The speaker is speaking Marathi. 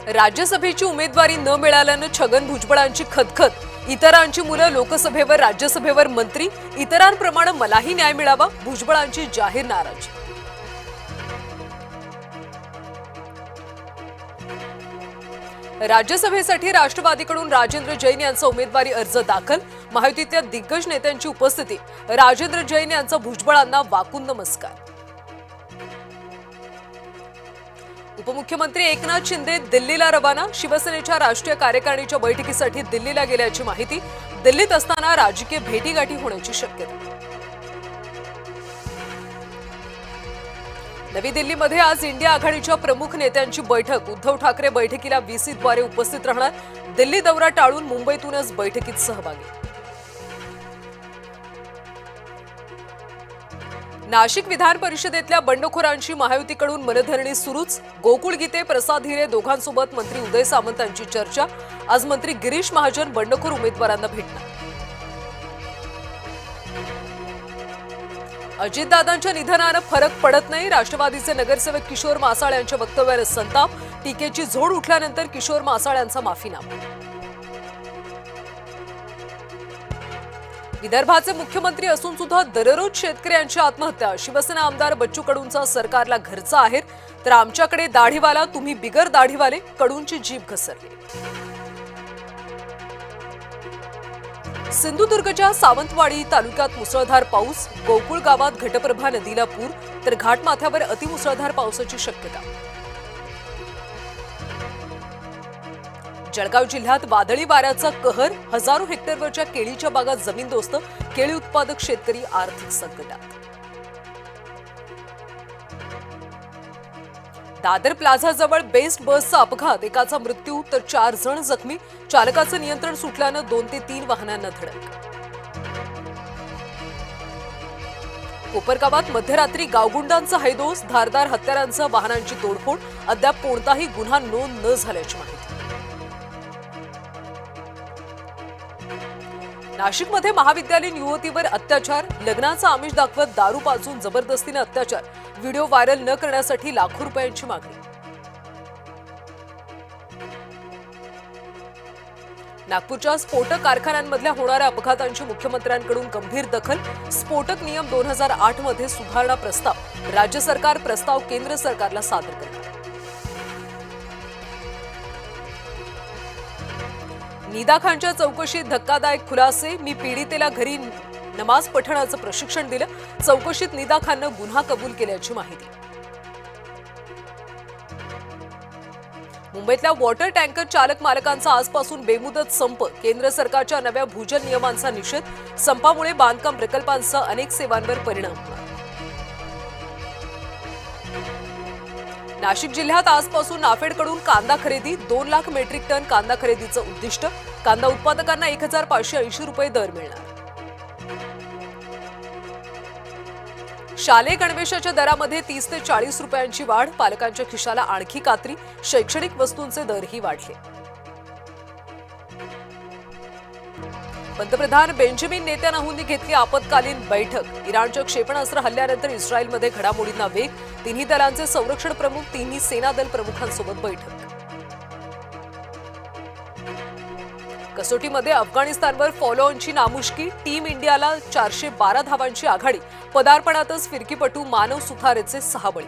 राज्यसभेची उमेदवारी न मिळाल्यानं छगन भुजबळांची खदखद। इतरांची मुलं लोकसभेवर राज्यसभेवर मंत्री, इतरांप्रमाणे मलाही न्याय मिळावा, भुजबळांची जाहीर नाराजी। राज्यसभेसाठी राष्ट्रवादीकडून राजेंद्र जैन यांचा उमेदवारी अर्ज दाखल। महायुतीतल्या दिग्गज नेत्यांची उपस्थिती, राजेंद्र जैन यांचा भुजबळांना वाकून नमस्कार। उपमुख्यमंत्री एकनाथ शिंदे दिल्लीला रवाना, शिवसेनेच्या राष्ट्रीय कार्यकारिणीच्या बैठकीसाठी दिल्लीला गेल्याची माहिती। दिल्लीत असताना राजकीय भेटीगाठी होण्याची शक्यता। नवी दिल्लीमध्ये आज इंडिया आघाडीच्या प्रमुख नेत्यांची बैठक। उद्धव ठाकरे बैठकीला व्हीसीद्वारे उपस्थित राहणार। दिल्ली दौरा टाळून मुंबईतूनच बैठकीत सहभागी। नाशिक विधान परिषदेतल्या बंडखोरांची महायुतीकडून मनधरणी सुरूच। गोकुळ गीते, प्रसाद हिरे दोघांसोबत मंत्री उदय सामंतांची चर्चा। आज मंत्री गिरीश महाजन बंडखोर उमेदवारांना भेटणार। अजितदादांच्या निधनानं फरक पडत नाही, राष्ट्रवादीचे नगरसेवक किशोर मासाळ यांच्या वक्तव्याने संताप। टीकेची झोड उठल्यानंतर किशोर मासाळ यांचा माफीनामा। विदर्भाचे मुख्यमंत्री असून सुद्धा दररोज शेतकऱ्यांची आत्महत्या। शिवसेना आमदार बच्चू कडूंचा सरकारला घरचा आहेर, तर आमच्याकडे दाढीवाला, तुम्ही बिगर दाढीवाले, कडूंची जीभ घसरली। सिंधुदुर्गच्या सावंतवाडी तालुक्यात मुसळधार पाऊस। गोकुळ गावात घटप्रभा नदीला पूर, तर घाटमाथ्यावर अतिमुसळधार पावसाची शक्यता। जळगाव जिल्ह्यात वादळी वाऱ्याचा कहर, हजारो हेक्टरवरच्या केळीच्या बागात जमीनदोस्त। केळी उत्पादक शेतकरी आर्थिक संकटात। दादर प्लाझाजवळ बेस्ट बसचा अपघात, एकाचा मृत्यू तर 4 जण जखमी। चालकाचं नियंत्रण सुटल्यानं 2 ते 3 वाहनांना धडक। कोपरगावात मध्यरात्री गावगुंडांचा हैदोस, धारदार हत्यारांचा वाहनांची तोडफोड। अद्याप कोणताही गुन्हा नोंद न झाल्याची माहिती। नाशिकमध्ये महाविद्यालयीन युवतीवर अत्याचार, लग्नाचा आमिष दाखवत दारू पाजून जबरदस्तीने अत्याचार। व्हिडिओ व्हायरल न करण्यासाठी लाखो रुपयांची मागणी। नागपूरच्या स्फोटक कारखान्यांमधल्या होणाऱ्या अपघातांची मुख्यमंत्र्यांकडून गंभीर दखल। स्फोटक नियम 2008 मध्ये सुधारणा प्रस्ताव, राज्य सरकार प्रस्ताव केंद्र सरकारला सादर करणार। निदा खानच्या चौकशीत धक्कादायक खुलासे, मी पीडितेला घरी नमाज पठणाचं प्रशिक्षण दिलं। चौकशीत निदा खाननं गुन्हा कबूल केल्याची माहिती। मुंबईतल्या वॉटर टँकर चालक मालकांचा आजपासून बेमुदत संप। केंद्र सरकारच्या नव्या भूजल नियमांचा निषेध। संपामुळे बांधकाम प्रकल्पांसह अनेक सेवांवर परिणाम होणार। नाशिक जिल्ह्यात आजपासून नाफेडकडून कांदा खरेदी, 2 लाख मेट्रिक टन कांदा खरेदीचं उद्दिष्ट। कांदा उत्पादकांना 1580 रुपये दर मिळणार। शालेय गणवेशाच्या दरामध्ये 30 ते 40 रुपयांची वाढ, पालकांच्या खिशाला आणखी कात्री। शैक्षणिक वस्तूंचे दरही वाढले। पंतप्रधान बेंजामिन नेतान्याहूंनी घेतली आपत्कालीन बैठक। इराणच्या क्षेपणास्त्र हल्ल्यानंतर इस्रायलमध्ये घडामोडींना वेग। तिन्ही दलांचे संरक्षण प्रमुख, तिन्ही सेना दल प्रमुखांसोबत बैठक। कसोटीमध्ये अफगाणिस्तानवर फॉलोऑनची नामुष्की। टीम इंडियाला 412 धावांची आघाडी। पदार्पणातच फिरकीपटू मानव सुथारेचे 6 बळी।